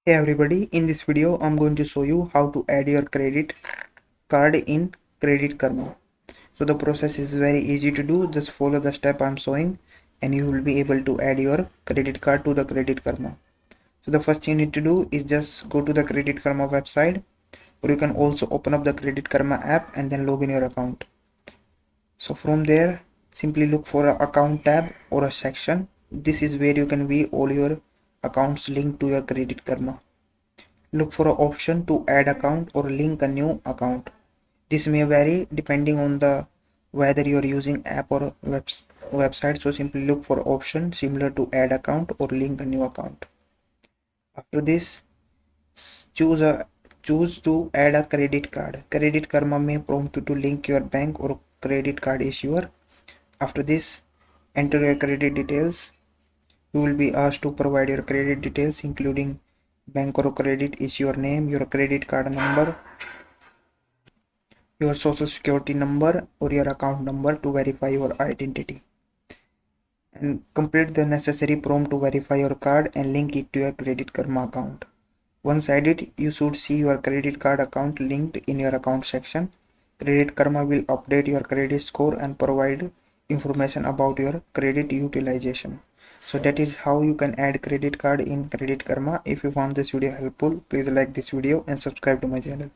Hey everybody, in this video I'm going to show you how to add your credit card in Credit Karma. So the process is very easy to do, just follow the step I'm showing and you will be able to add your credit card to the Credit Karma. So the first thing you need to do is just go to the Credit Karma website, or you can also open up the Credit Karma app and then log in your account. So from there, simply look for an account tab or a section. This is where you can view all your accounts linked to your Credit Karma. Look for an option to add account or link a new account. This may vary depending on the whether you are using app or website. So simply look for option similar to add account or link a new account. After this, choose to add a credit card. Credit Karma may prompt you to link your bank or credit card issuer. After this, enter your credit details. You will be asked to provide your credit details including bank or credit issuer name, your credit card number, your social security number or your account number to verify your identity, and complete the necessary prompt to verify your card and link it to your Credit Karma account. Once added, you should see your credit card account linked in your account section. Credit Karma will update your credit score and provide information about your credit utilization. So that is how you can add credit card in Credit Karma. If you found this video helpful, please like this video and subscribe to my channel.